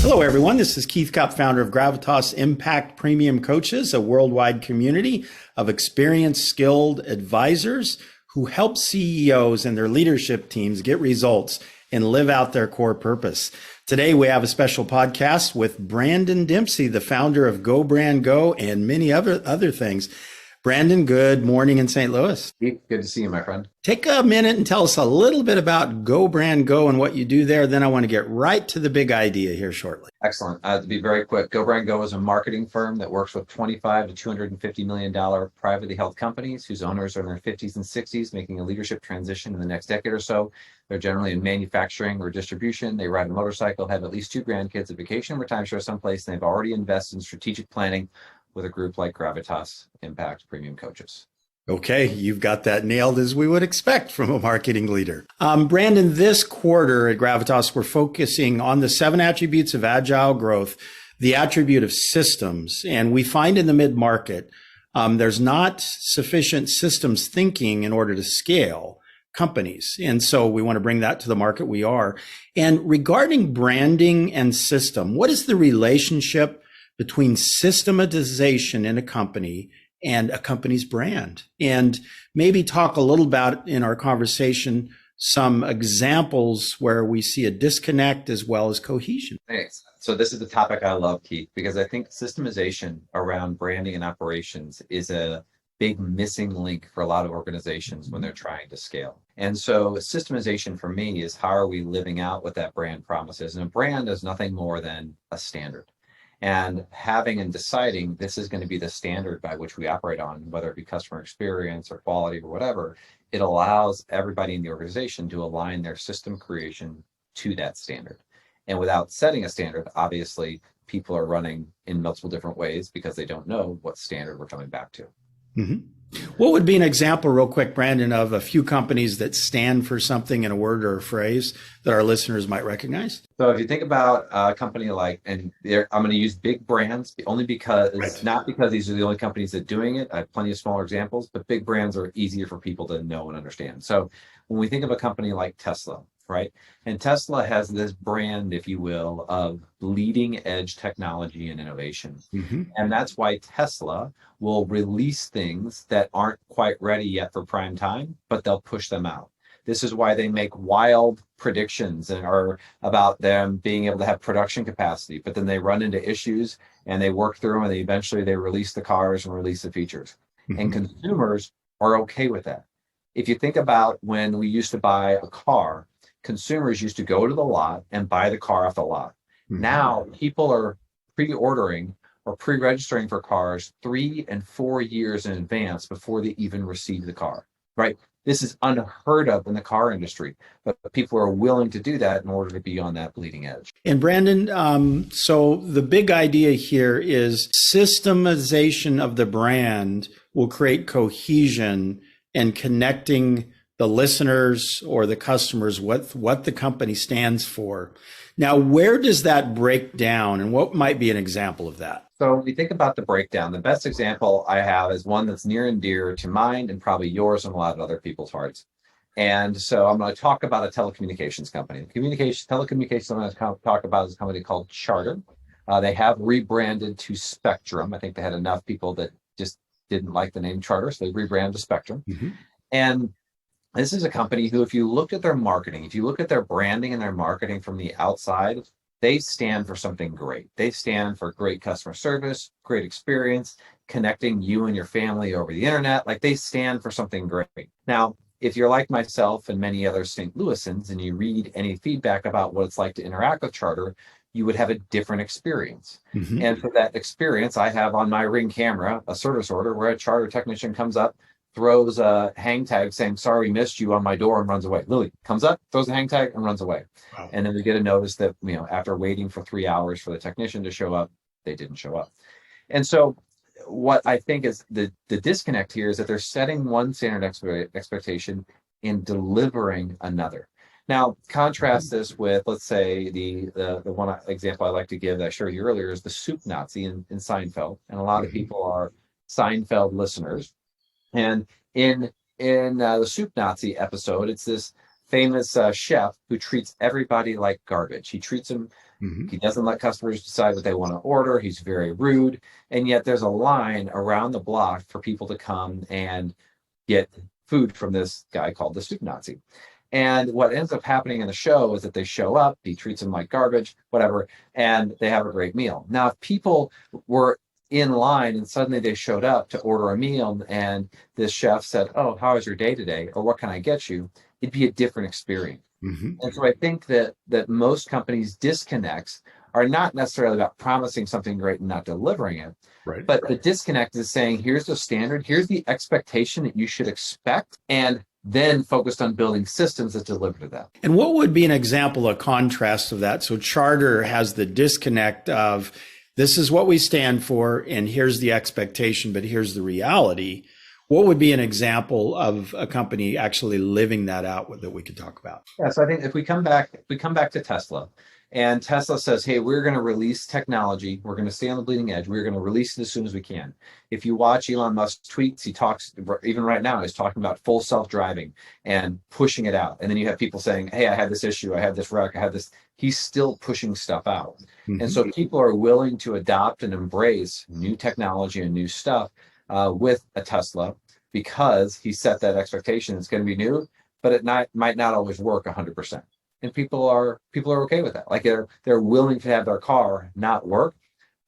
Hello, everyone. This is Keith Kopp, founder of Gravitas Impact Premium Coaches, a worldwide community of experienced, skilled advisors who help CEOs and their leadership teams get results and live out their core purpose. Today, we have a special podcast with Brandon Dempsey, the founder of goBRANDgo and many other things. Brandon, good morning in St. Louis. Good to see you, my friend. Take a minute and tell us a little bit about goBRANDgo and what you do there. Then I want to get right to the big idea here shortly. Excellent. To be very quick, goBRANDgo is a marketing firm that works with $25 to $250 million privately held companies whose owners are in their 50s and 60s, making a leadership transition in the next decade or so. They're generally in manufacturing or distribution. They ride a motorcycle, have at least 2 grandkids, a vacation or timeshare someplace, and they've already invested in strategic planning with a group like Gravitas Impact Premium Coaches. Okay, you've got that nailed as we would expect from a marketing leader. Brandon, this quarter at Gravitas, we're focusing on the 7 attributes of agile growth, the attribute of systems. And we find in the mid-market, there's not sufficient systems thinking in order to scale companies. And so we want to bring that to the market. We are. And regarding branding and system, what is the relationship between systematization in a company and a company's brand? And maybe talk a little about in our conversation some examples where we see a disconnect as well as cohesion. Thanks. So this is the topic I love, Keith, because I think systemization around branding and operations is a big missing link for a lot of organizations when they're trying to scale. And so systemization for me is how are we living out what that brand promises? And a brand is nothing more than a standard. And having and deciding this is going to be the standard by which we operate on, whether it be customer experience or quality or whatever, it allows everybody in the organization to align their system creation to that standard. And without setting a standard, obviously, people are running in multiple different ways because they don't know what standard we're coming back to. Mm-hmm. What would be an example, real quick, Brandon, of a few companies that stand for something in a word or a phrase that our listeners might recognize? So if you think about a company like, and I'm going to use big brands only because, not because these are the only companies that are doing it. I have plenty of smaller examples, but big brands are easier for people to know and understand. So when we think of a company like Tesla, right? And Tesla has this brand, if you will, of leading edge technology and innovation. Mm-hmm. And that's why Tesla will release things that aren't quite ready yet for prime time, but they'll push them out. This is why they make wild predictions and are about them being able to have production capacity, but then they run into issues and they work through them and eventually they release the cars and release the features. Mm-hmm. And consumers are okay with that. If you think about when we used to buy a car, consumers used to go to the lot and buy the car off the lot. Mm-hmm. Now people are pre-ordering or pre-registering for cars 3 and 4 years in advance before they even receive the car, right? This is unheard of in the car industry, but people are willing to do that in order to be on that bleeding edge. And Brandon, so the big idea here is systemization of the brand will create cohesion and connecting the listeners or the customers with what the company stands for. Now, where does that break down and what might be an example of that? So when we think about the breakdown, the best example I have is one that's near and dear to mine and probably yours and a lot of other people's hearts. And so I'm going to talk about a telecommunications company. Telecommunications I'm going to talk about is a company called Charter. They have rebranded to Spectrum. I think they had enough people that just didn't like the name Charter, so they rebranded to Spectrum. Mm-hmm. And this is a company who, if you look at their marketing, if you look at their branding and their marketing from the outside, they stand for something great. They stand for great customer service, great experience, connecting you and your family over the internet. Like they stand for something great. Now, if you're like myself and many other St. Louisans and you read any feedback about what it's like to interact with Charter, you would have a different experience. Mm-hmm. And for that experience, I have on my Ring camera a service order where a Charter technician comes up, throws a hang tag saying, sorry, missed you on my door and runs away. Literally comes up, throws a hang tag and runs away. Wow. And then we get a notice that, after waiting for 3 hours for the technician to show up, they didn't show up. And so what I think is the disconnect here is that they're setting one standard expectation and delivering another. Now, contrast this with, let's say, the one example I like to give that I showed you earlier is the soup Nazi in Seinfeld. And a lot of people are Seinfeld listeners. And in the soup Nazi episode, it's this famous chef who treats everybody like garbage. He treats them, he doesn't let customers decide what they want to order. He's very rude. And yet there's a line around the block for people to come and get food from this guy called the Soup Nazi. And what ends up happening in the show is that they show up, he treats them like garbage, whatever, and they have a great meal. Now, if people were in line and suddenly they showed up to order a meal and this chef said, "Oh, how was your day today?" or "What can I get you?" it'd be a different experience. And so I think that most companies' disconnects are not necessarily about promising something great and not delivering it. Right. But the disconnect is saying, here's the standard, here's the expectation that you should expect, and then focused on building systems that deliver to that. And what would be an example, a contrast of that? So Charter has the disconnect of this is what we stand for, and here's the expectation, but here's the reality. What would be an example of a company actually living that out that we could talk about? Yeah, so I think if we come back to Tesla, and Tesla says, "Hey, we're going to release technology. We're going to stay on the bleeding edge. We're going to release it as soon as we can." If you watch Elon Musk's tweets, he talks, even right now, he's talking about full self-driving and pushing it out. And then you have people saying, "Hey, I had this issue. I had this wreck. I had this." He's still pushing stuff out. And so people are willing to adopt and embrace new technology and new stuff with a Tesla because he set that expectation. It's going to be new, but it might not always work 100%. And people are okay with that. Like they're willing to have their car not work,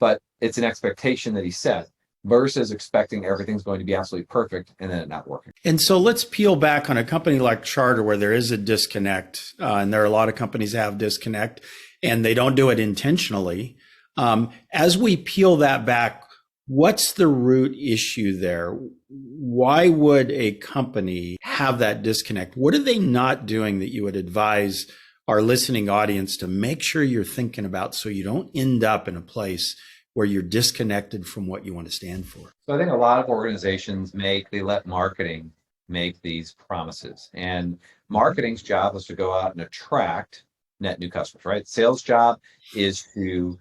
but it's an expectation that he set versus expecting everything's going to be absolutely perfect and then it not working. And so let's peel back on a company like Charter where there is a disconnect, and there are a lot of companies that have disconnect, and they don't do it intentionally. As we peel that back, what's the root issue there? Why would a company have that disconnect? What are they not doing that you would advise our listening audience to make sure you're thinking about so you don't end up in a place where you're disconnected from what you want to stand for? So I think a lot of organizations they let marketing make these promises. And marketing's job is to go out and attract net new customers, right? Sales job is to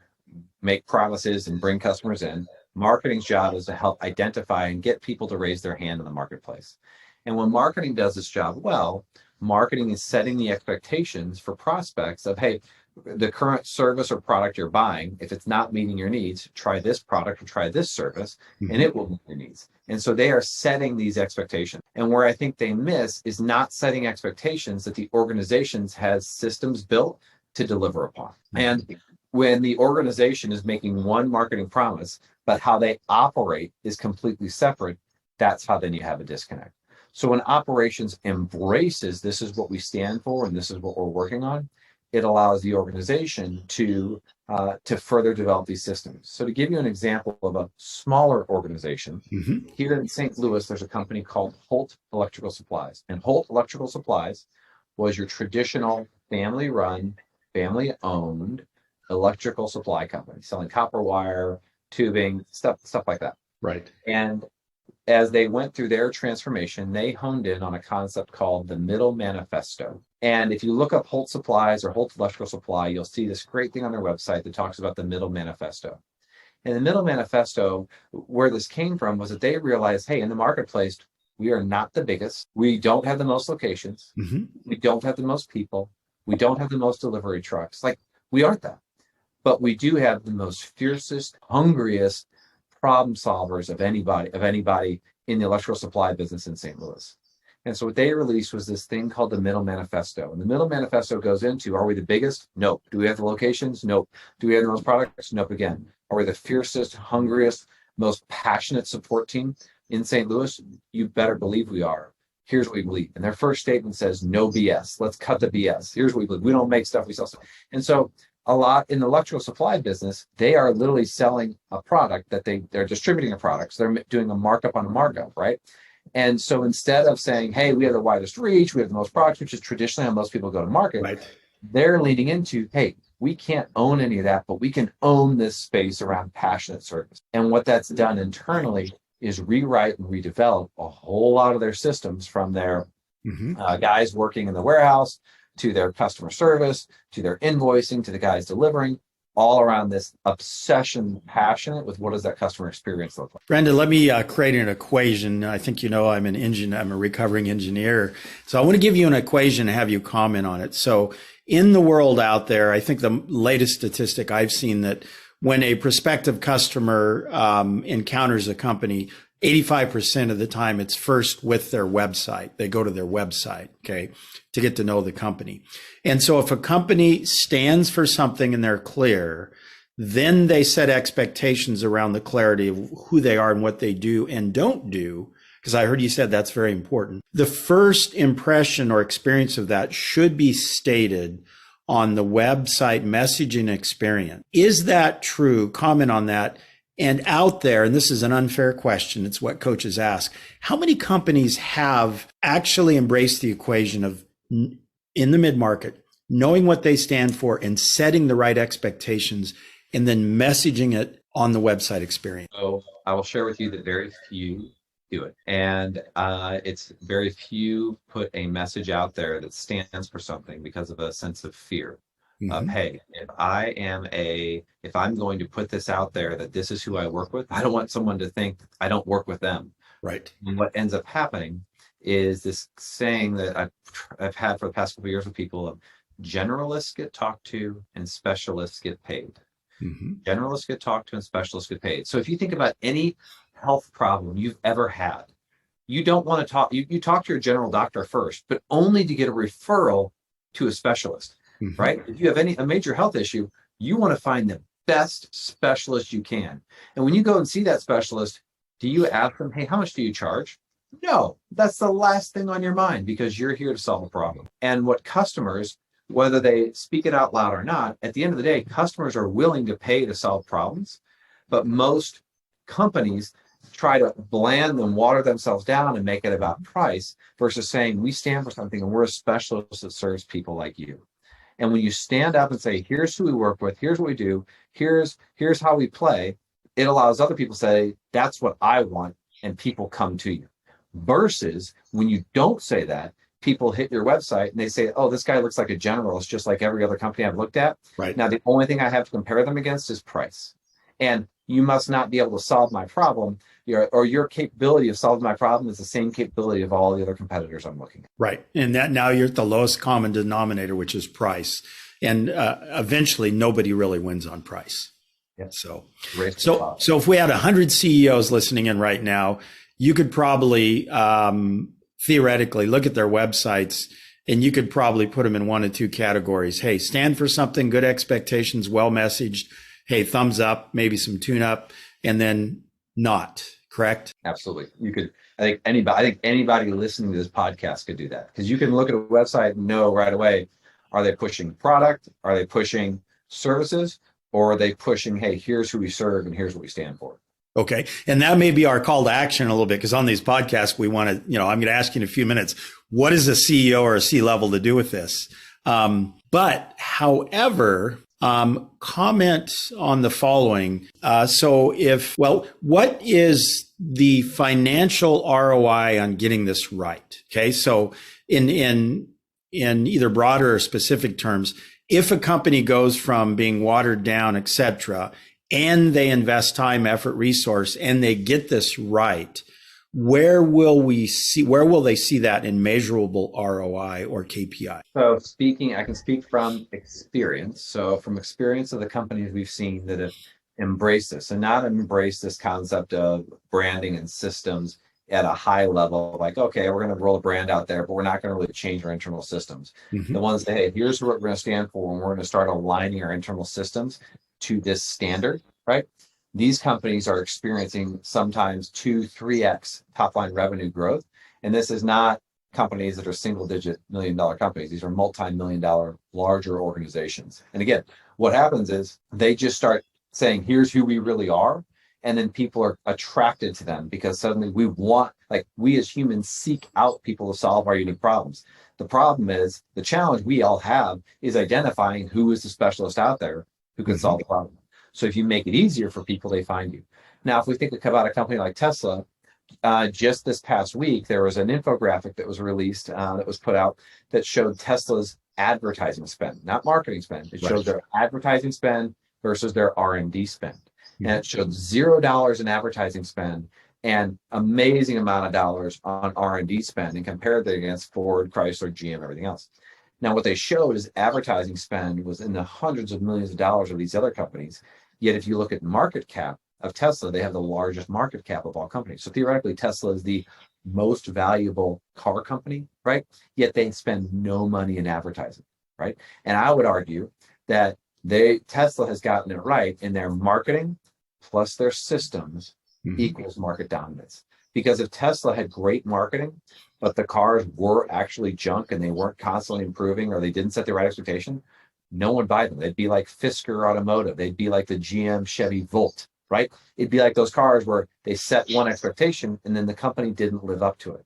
make promises and bring customers in. Marketing's job is to help identify and get people to raise their hand in the marketplace. And when marketing does its job well, marketing is setting the expectations for prospects of, hey, the current service or product you're buying, if it's not meeting your needs, try this product or try this service, and it will meet your needs. And so they are setting these expectations. And where I think they miss is not setting expectations that the organizations has systems built to deliver upon. And when the organization is making one marketing promise, but how they operate is completely separate, that's how then you have a disconnect. So when operations embraces this is what we stand for and this is what we're working on, it allows the organization to further develop these systems. So to give you an example of a smaller organization, here in St. Louis, there's a company called Holt Electrical Supplies. And Holt Electrical Supplies was your traditional family-run, family-owned electrical supply company, selling copper wire, tubing, stuff like that. Right. And as they went through their transformation, they honed in on a concept called the Middle Manifesto. And if you look up Holt Supplies or Holt Electrical Supply, you'll see this great thing on their website that talks about the Middle Manifesto. And the Middle Manifesto, where this came from, was that they realized, hey, in the marketplace, we are not the biggest. We don't have the most locations. We don't have the most people. We don't have the most delivery trucks. Like, we aren't that. But we do have the most fiercest, hungriest problem solvers of anybody in the electrical supply business in St. Louis. And so what they released was this thing called the Middle Manifesto. And the Middle Manifesto goes into, are we the biggest? Nope. Do we have the locations? Nope. Do we have the most products? Nope again. Are we the fiercest, hungriest, most passionate support team in St. Louis? You better believe we are. Here's what we believe. And their first statement says, no BS. Let's cut the BS. Here's what we believe. We don't make stuff, we sell stuff. And so a lot in the electrical supply business, they are literally selling a product that they're distributing a product. So they're doing a markup on a markup, right? And so instead of saying, hey, we have the widest reach, we have the most products, which is traditionally how most people go to market, right, they're leaning into, hey, we can't own any of that, but we can own this space around passionate service. And what that's done internally is rewrite and redevelop a whole lot of their systems, from their guys working in the warehouse to their customer service, to their invoicing, to the guys delivering. all around this obsession, passionate with what does that customer experience look like. Brandon, let me create an equation. I think you know I'm a recovering engineer. So I want to give you an equation and have you comment on it. So in the world out there, I think the latest statistic I've seen that when a prospective customer encounters a company, 85% of the time it's first with their website. They go to their website, okay, to get to know the company. And so if a company stands for something and they're clear, then they set expectations around the clarity of who they are and what they do and don't do, because I heard you said that's very important. The first impression or experience of that should be stated on the website messaging experience. Is that true? Comment on that. And out there, and this is an unfair question, it's what coaches ask, how many companies have actually embraced the equation of, in the mid-market, knowing what they stand for and setting the right expectations and then messaging it on the website experience? So I will share with you that very few do it. And it's very few put a message out there that stands for something because of a sense of fear. Of, hey, if I'm going to put this out there that this is who I work with, I don't want someone to think I don't work with them. Right. And what ends up happening is this saying that I've had for the past couple of years with people of generalists get talked to and specialists get paid. Generalists get talked to and specialists get paid. So if you think about any health problem you've ever had, you don't want to talk, you talk to your general doctor first, but only to get a referral to a specialist. Right? If you have a major health issue, you want to find the best specialist you can. And when you go and see that specialist, do you ask them, hey, how much do you charge? No, that's the last thing on your mind because you're here to solve a problem. And what customers, whether they speak it out loud or not, at the end of the day, customers are willing to pay to solve problems. But most companies try to bland them, water themselves down and make it about price versus saying we stand for something and we're a specialist that serves people like you. And when you stand up and say, here's who we work with, here's what we do, here's how we play, it allows other people to say, that's what I want, and people come to you. Versus when you don't say that, people hit your website and they say, oh, this guy looks like a generalist, just like every other company I've looked at. Right. Now, the only thing I have to compare them against is price. And you must not be able to solve my problem. Your capability of solving my problem is the same capability of all the other competitors I'm looking at. Right. And that now you're at the lowest common denominator, which is price. And eventually nobody really wins on price. Yeah. So if we had 100 CEOs listening in right now, you could probably theoretically look at their websites and you could probably put them in one of two categories. Hey, stand for something, good expectations, well messaged. Hey, thumbs up, maybe some tune up, and then not. Correct? Absolutely. You could. I think anybody listening to this podcast could do that because you can look at a website and know right away: are they pushing product? Are they pushing services? Or are they pushing? Hey, here's who we serve and here's what we stand for. Okay, and that may be our call to action a little bit because on these podcasts we want to. I'm going to ask you in a few minutes. What is a CEO or a C-level to do with this? But however. Comment on the following. What is the financial ROI on getting this right? Okay. So in either broader or specific terms, if a company goes from being watered down, et cetera, and they invest time, effort, resource, and they get this right, where will they see that in measurable ROI or KPI? So I can speak from experience. So from experience of the companies we've seen that have embraced this and not embraced this concept of branding and systems at a high level, like, okay, we're going to roll a brand out there, but we're not going to really change our internal systems. The ones that, hey, here's what we're going to stand for, and we're going to start aligning our internal systems to this standard, right? These companies are experiencing sometimes 2-3x top line revenue growth. And this is not companies that are single-digit million-dollar companies. These are multi-million-dollar larger organizations. And again, what happens is they just start saying, here's who we really are. And then people are attracted to them because suddenly we as humans seek out people to solve our unique problems. The problem is the challenge we all have is identifying who is the specialist out there who can solve the problem. So if you make it easier for people, they find you. Now, if we think about a company like Tesla, just this past week, there was an infographic that was released, that was put out that showed Tesla's advertising spend, not marketing spend. It showed their advertising spend versus their R&D spend. And it showed $0 in advertising spend and amazing amount of dollars on R&D spend, and compared that against Ford, Chrysler, GM, everything else. Now, what they showed is advertising spend was in the hundreds of millions of dollars of these other companies. Yet if you look at market cap of Tesla, they have the largest market cap of all companies. So theoretically, Tesla is the most valuable car company, right? Yet they spend no money in advertising, right? And I would argue that Tesla has gotten it right in their marketing plus their systems equals market dominance. Because if Tesla had great marketing, but the cars were actually junk and they weren't constantly improving, or they didn't set the right expectation, no one would buy them. They'd be like Fisker Automotive. They'd be like the GM Chevy Volt, right? It'd be like those cars where they set one expectation and then the company didn't live up to it.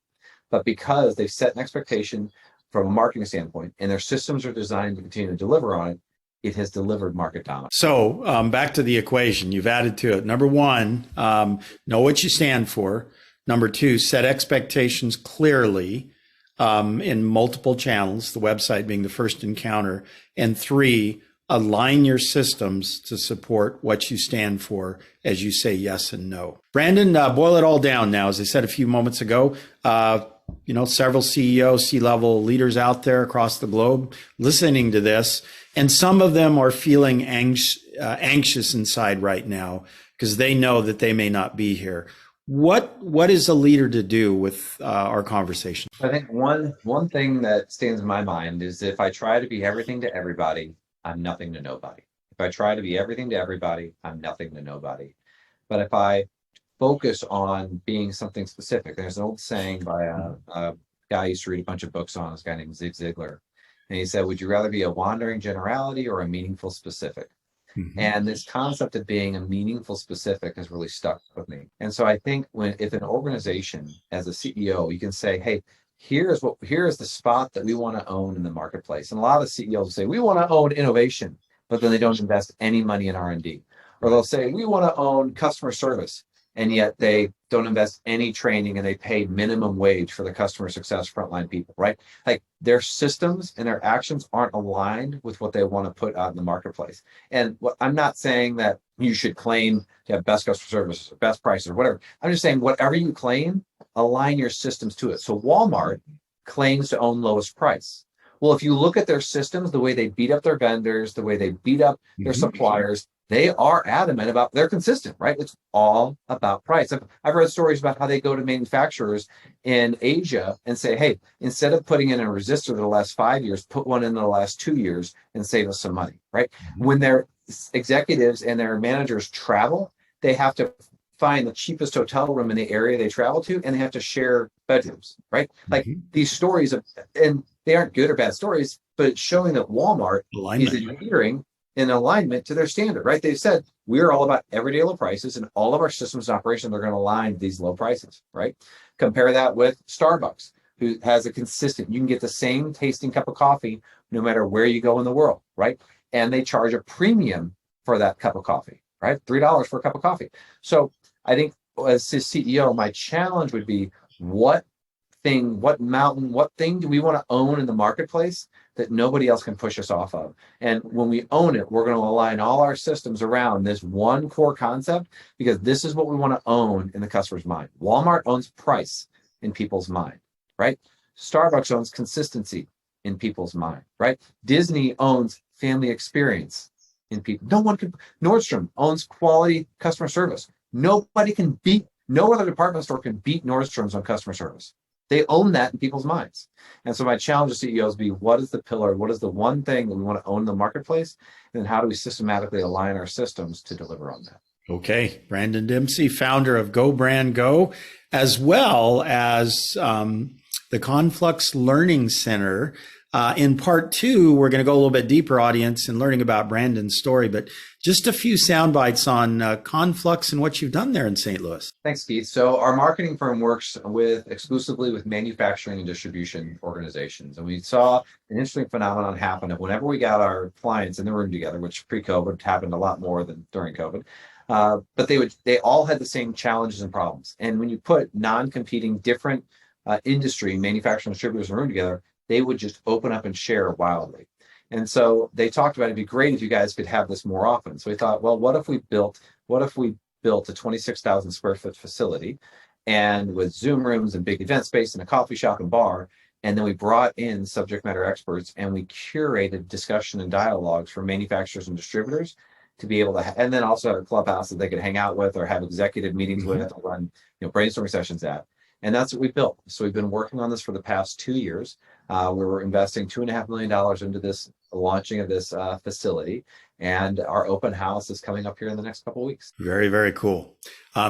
But because they set an expectation from a marketing standpoint and their systems are designed to continue to deliver on it, it has delivered market dominance. So back to the equation, you've added to it. Number one, know what you stand for. Number two, set expectations clearly in multiple channels, the website being the first encounter. And three, align your systems to support what you stand for as you say yes and no. Brandon, boil it all down now. As I said a few moments ago, several CEOs, C-level leaders out there across the globe listening to this, and some of them are feeling anxious inside right now because they know that they may not be here. What is a leader to do with our conversation? I think one thing that stands in my mind is if I try to be everything to everybody, I'm nothing to nobody. If I try to be everything to everybody, I'm nothing to nobody. But if I focus on being something specific, there's an old saying by a guy I used to read a bunch of books on, this guy named Zig Ziglar. And he said, would you rather be a wandering generality or a meaningful specific? And this concept of being a meaningful specific has really stuck with me. And so I think if an organization as a CEO, you can say, hey, here is the spot that we want to own in the marketplace. And a lot of CEOs say, we want to own innovation, but then they don't invest any money in R&D. Or they'll say, we want to own customer service, and yet they don't invest any training and they pay minimum wage for the customer success frontline people, right? Like their systems and their actions aren't aligned with what they want to put out in the marketplace. And I'm not saying that you should claim to have best customer service or best prices or whatever. I'm just saying whatever you claim, align your systems to it. So Walmart claims to own lowest price. Well, if you look at their systems, the way they beat up their vendors, the way they beat up their suppliers, they are adamant about, they're consistent, right? It's all about price. I've read stories about how they go to manufacturers in Asia and say, hey, instead of putting in a resistor the last 5 years, put one in the last 2 years and save us some money, right? When their executives and their managers travel, they have to find the cheapest hotel room in the area they travel to, and they have to share bedrooms, right? Like these stories and they aren't good or bad stories, but it's showing that Walmart is adhering in alignment to their standard, right? They've said, we're all about everyday low prices, and all of our systems of operation, they're going to align with these low prices, right? Compare that with Starbucks, who has a consistent, you can get the same tasting cup of coffee no matter where you go in the world, right? And they charge a premium for that cup of coffee, right? $3 for a cup of coffee. So I think as his CEO, my challenge would be what thing do we want to own in the marketplace that nobody else can push us off of? And when we own it, we're going to align all our systems around this one core concept, because this is what we want to own in the customer's mind. Walmart owns price in people's mind, right? Starbucks owns consistency in people's mind, right? Disney owns family experience in people. Nordstrom owns quality customer service. No other department store can beat Nordstrom's on customer service. They own that in people's minds. And so my challenge to CEOs be, what is the pillar? What is the one thing that we want to own in the marketplace? And then how do we systematically align our systems to deliver on that? Okay. Brandon Dempsey, founder of goBRANDgo, as well as the Conflux Learning Center. In part two, we're going to go a little bit deeper, audience, in learning about Brandon's story, but just a few sound bites on Conflux and what you've done there in St. Louis. Thanks, Keith. So our marketing firm works exclusively with manufacturing and distribution organizations. And we saw an interesting phenomenon happen of whenever we got our clients in the room together, which pre-COVID happened a lot more than during COVID. But they all had the same challenges and problems. And when you put non-competing different industry, manufacturing distributors in the room together, they would just open up and share wildly. And so they talked about it'd be great if you guys could have this more often. So we thought, well, what if we built a 26,000 square foot facility and with Zoom rooms and big event space and a coffee shop and bar. And then we brought in subject matter experts and we curated discussion and dialogues for manufacturers and distributors to be able to, and then also a clubhouse that they could hang out with or have executive meetings with or run, brainstorming sessions at. And that's what we built. So we've been working on this for the past 2 years. We were investing $2.5 million into this launching of this facility, and our open house is coming up here in the next couple of weeks. Very, very cool.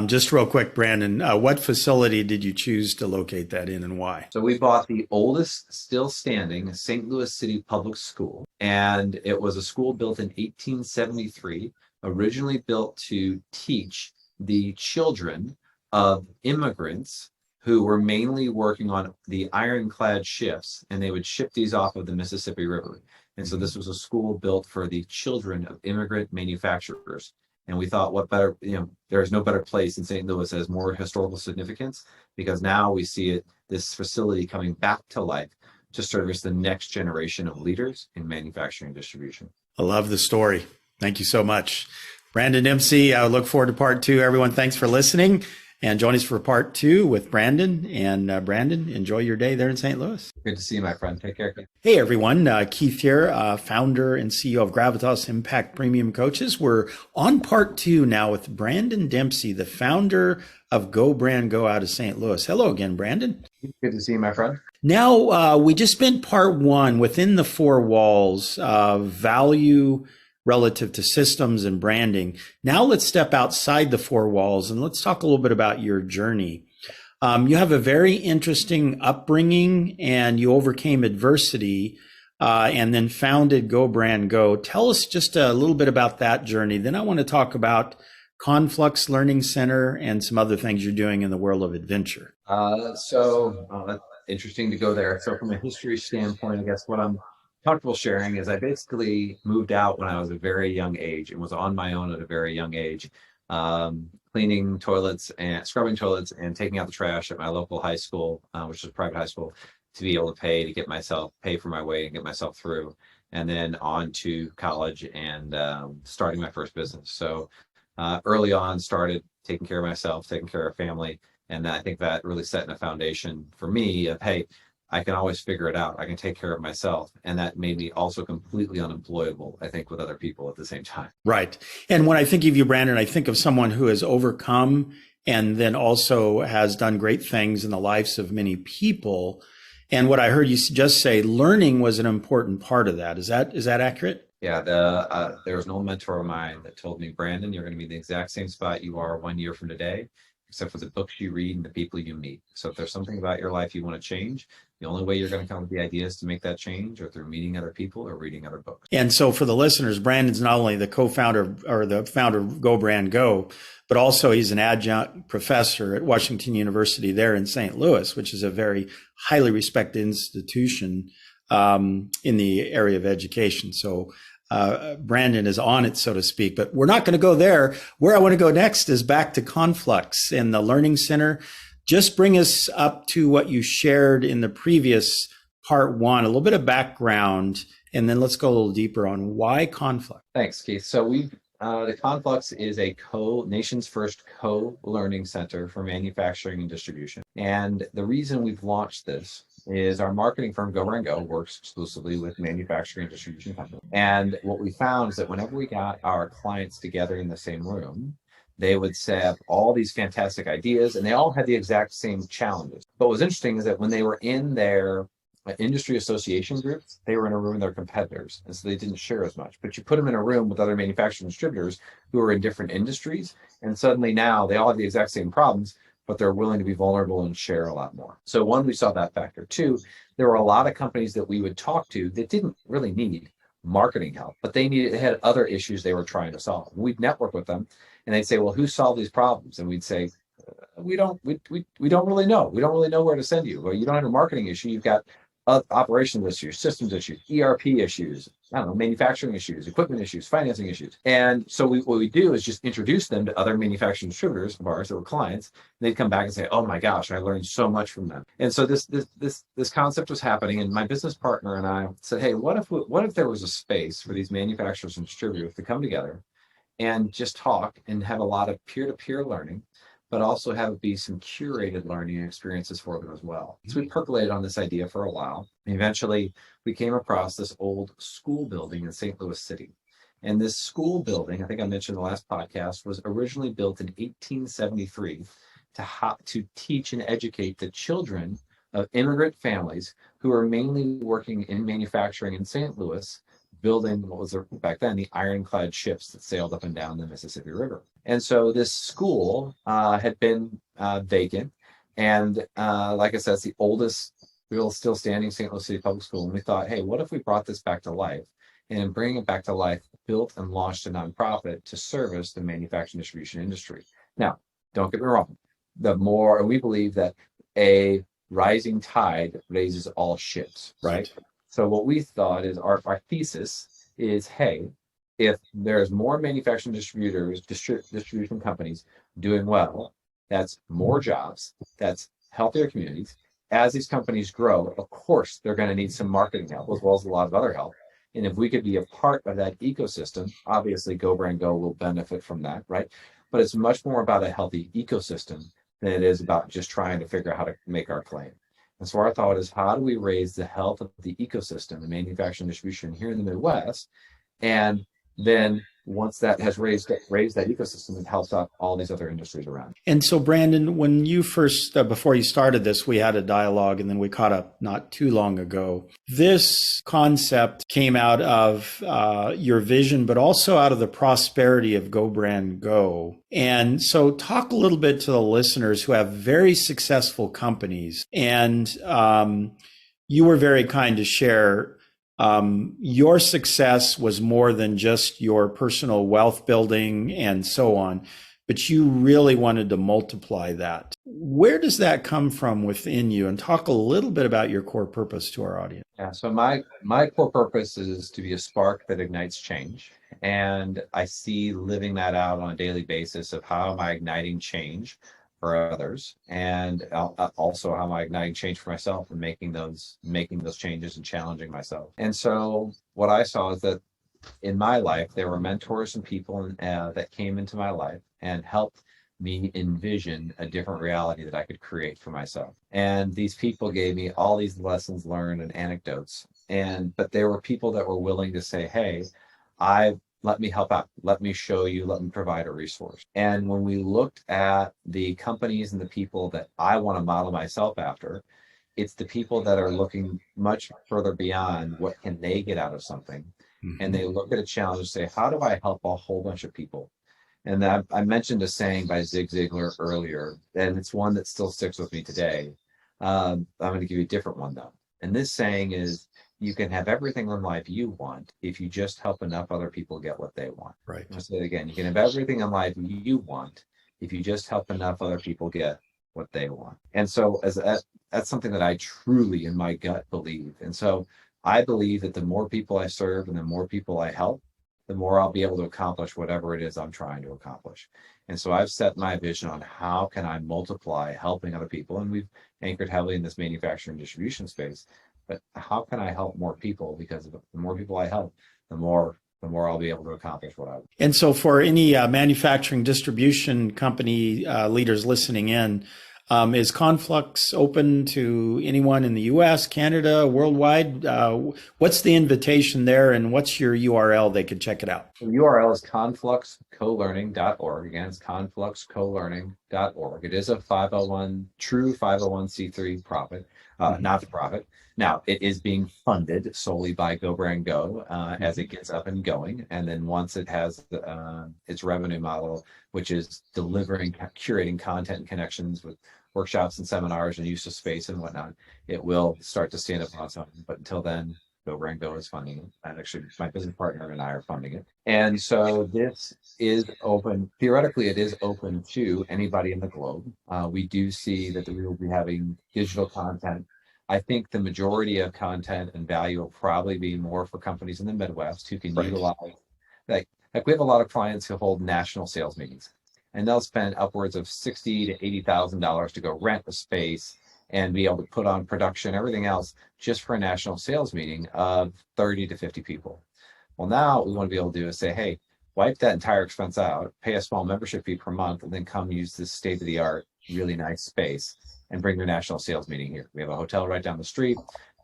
Just real quick, Brandon, what facility did you choose to locate that in and why? So we bought the oldest still standing St. Louis City Public School, and it was a school built in 1873, originally built to teach the children of immigrants who were mainly working on the ironclad ships, and they would ship these off of the Mississippi River. And so this was a school built for the children of immigrant manufacturers. And we thought, what better, there's no better place in St. Louis that has more historical significance, because now we see this facility coming back to life to service the next generation of leaders in manufacturing and distribution. I love the story. Thank you so much. Brandon Dempsey, I look forward to part 2. Everyone, thanks for listening. And join us for part 2 with Brandon. And Brandon, enjoy your day there in St. Louis. Good to see you, my friend. Take care. Hey, everyone. Keith here, founder and CEO of Gravitas Impact Premium Coaches. We're on part 2 now with Brandon Dempsey, the founder of goBRANDgo out of St. Louis. Hello again, Brandon. Good to see you, my friend. Now, we just spent part 1 within the 4 walls of value relative to systems and branding. Now let's step outside the 4 walls and let's talk a little bit about your journey. You have a very interesting upbringing and you overcame adversity and then founded goBRANDgo. Tell us just a little bit about that journey. Then I want to talk about Conflux Learning Center and some other things you're doing in the world of adventure. That's interesting to go there. So from a history standpoint, I guess what I'm comfortable sharing is I basically moved out when I was a very young age and was on my own at a very young age, cleaning toilets and scrubbing toilets and taking out the trash at my local high school, which is a private high school, to be able to pay for my way and get myself through, and then on to college and starting my first business. So early on, started taking care of myself, taking care of family, and I think that really set a foundation for me of, hey, I can always figure it out. I can take care of myself. And that made me also completely unemployable, I think, with other people at the same time. Right. And when I think of you, Brandon, I think of someone who has overcome and then also has done great things in the lives of many people. And what I heard you just say, learning was an important part of that. Is that accurate? Yeah, there was an old mentor of mine that told me, Brandon, you're going to be in the exact same spot you are 1 year from today, except for the books you read and the people you meet. So if there's something about your life you want to change, the only way you're going to come with the ideas to make that change are through meeting other people or reading other books. And so for the listeners, Brandon's not only the co-founder or the founder of goBRANDgo, but also he's an adjunct professor at Washington University there in St. Louis, which is a very highly respected institution in the area of education. So Brandon is on it, so to speak, but we're not going to go there. Where I want to go next is back to Conflux and the Learning Center. Just bring us up to what you shared in the previous part 1, a little bit of background, and then let's go a little deeper on why Conflux. Thanks, Keith. So the Conflux is a nation's first co-learning center for manufacturing and distribution. And the reason we've launched this is our marketing firm, goBRANDgo, works exclusively with manufacturing and distribution companies. And what we found is that whenever we got our clients together in the same room, they would have all these fantastic ideas and they all had the exact same challenges. But what was interesting is that when they were in their industry association groups, they were in a room with their competitors. And so they didn't share as much. But you put them in a room with other manufacturing distributors who are in different industries. And suddenly now they all have the exact same problems, but they're willing to be vulnerable and share a lot more. So 1, we saw that factor. 2, there were a lot of companies that we would talk to that didn't really need marketing help, but they had other issues they were trying to solve. We'd network with them and they'd say, well, who solved these problems? And we'd say, we don't really know. We don't really know where to send you. Well, you don't have a marketing issue. You've got operations issues, systems issues, ERP issues, I don't know, manufacturing issues, equipment issues, financing issues. And so what we do is just introduce them to other manufacturing distributors of ours that were clients. They'd come back and say, "Oh my gosh, I learned so much from them." And so this concept was happening, and my business partner and I said, "Hey, what if there was a space for these manufacturers and distributors to come together and just talk and have a lot of peer-to-peer learning, but also have it be some curated learning experiences for them as well?" So we percolated on this idea for a while. And eventually, we came across this old school building in St. Louis City. And this school building, I think I mentioned in the last podcast, was originally built in 1873 to teach and educate the children of immigrant families who were mainly working in manufacturing in St. Louis, building what was back then the ironclad ships that sailed up and down the Mississippi River. And so this school had been vacant. And like I said, it's the oldest still standing St. Louis City Public School. And we thought, hey, what if we brought this back to life? And in bringing it back to life, built and launched a nonprofit to service the manufacturing distribution industry. Now, don't get me wrong. We believe that a rising tide raises all ships. Right. So what we thought is our thesis is, hey, if there's more manufacturing distribution companies doing well, that's more jobs, that's healthier communities. As these companies grow, of course, they're going to need some marketing help as well as a lot of other help. And if we could be a part of that ecosystem, obviously goBRANDgo will benefit from that, right? But it's much more about a healthy ecosystem than it is about just trying to figure out how to make our claim. And so our thought is, how do we raise the health of the ecosystem and manufacturing distribution here in the Midwest? And then once that has raised that ecosystem, it helps out all these other industries around. And so, Brandon, when you first, before you started this, we had a dialogue and then we caught up not too long ago. This concept came out of your vision, but also out of the prosperity of goBRANDgo. And so talk a little bit to the listeners who have very successful companies. And you were very kind to share your success was more than just your personal wealth building and so on, but you really wanted to multiply that. Where does that come from within you? And talk a little bit about your core purpose to our audience. Yeah, so my core purpose is to be a spark that ignites change. And I see living that out on a daily basis of how am I igniting change for others, and also how am I igniting change for myself and making those changes and challenging myself. And so what I saw is that in my life, there were mentors and people that came into my life and helped me envision a different reality that I could create for myself. And these people gave me all these lessons learned and anecdotes. But there were people that were willing to say, hey, let me help out. Let me show you. Let me provide a resource. And when we looked at the companies and the people that I want to model myself after, it's the people that are looking much further beyond what can they get out of something. Mm-hmm. And they look at a challenge and say, how do I help a whole bunch of people? And I mentioned a saying by Zig Ziglar earlier, and it's one that still sticks with me today. I'm going to give you a different one, though. And this saying is, you can have everything in life you want if you just help enough other people get what they want. Right. I'll say it again. You can have everything in life you want if you just help enough other people get what they want. And so that's something that I truly in my gut believe. And so I believe that the more people I serve and the more people I help, the more I'll be able to accomplish whatever it is I'm trying to accomplish. And so I've set my vision on how can I multiply helping other people. And we've anchored heavily in this manufacturing distribution space. But how can I help more people? Because the more people I help, the more I'll be able to accomplish what I want. And so for any manufacturing distribution company leaders listening in, is Conflux open to anyone in the US, Canada, worldwide? What's the invitation there and what's your URL they could check it out? The URL is confluxcolearning.org. Again, it's confluxcolearning.org. It is a true 501c3 not-for-profit. Now, it is being funded solely by goBRANDgo as it gets up and going. And then once it has its revenue model, which is delivering, curating content and connections with workshops and seminars and use of space and whatnot, it will start to stand up on its own. But until then, goBRANDgo is funding it. And actually, my business partner and I are funding it. And so this is open. Theoretically, it is open to anybody in the globe. We do see that we will be having digital content I think the majority of content and value will probably be more for companies in the Midwest who can utilize, like we have a lot of clients who hold national sales meetings, and they'll spend upwards of $60,000 to $80,000 to go rent a space and be able to put on production, everything else, just for a national sales meeting of 30 to 50 people. Well, now what we want to be able to do is say, hey, wipe that entire expense out, pay a small membership fee per month, and then come use this state-of-the-art, really nice space and bring your national sales meeting here. We have a hotel right down the street.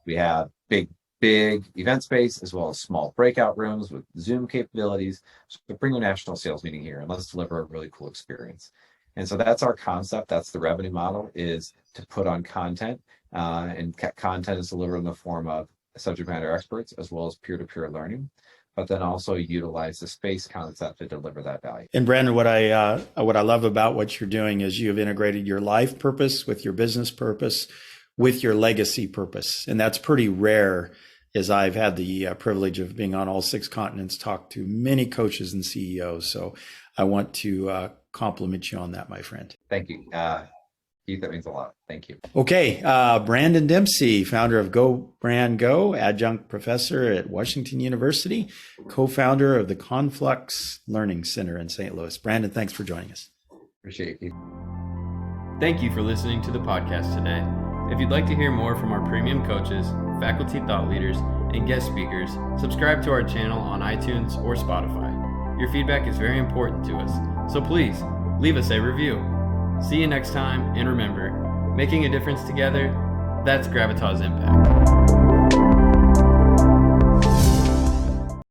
We have big event space, as well as small breakout rooms with Zoom capabilities. So bring your national sales meeting here and let's deliver a really cool experience. And so that's our concept. That's the revenue model, is to put on content, and content is delivered in the form of subject matter experts as well as peer-to-peer learning, but then also utilize the space concept to deliver that value. And Brandon, what I love about what you're doing is you have integrated your life purpose with your business purpose, with your legacy purpose. And that's pretty rare, as I've had the privilege of being on all 6 continents, talk to many coaches and CEOs. So I want to compliment you on that, my friend. Thank you. Keith, that means a lot. Thank you. Okay. Brandon Dempsey, founder of goBRANDgo, adjunct professor at Washington University, co-founder of the Conflux Learning Center in St. Louis. Brandon, thanks for joining us. Appreciate you. Thank you for listening to the podcast today. If you'd like to hear more from our premium coaches, faculty thought leaders, and guest speakers, subscribe to our channel on iTunes or Spotify. Your feedback is very important to us, so please leave us a review. See you next time, and remember, making a difference together, that's Gravitas Impact.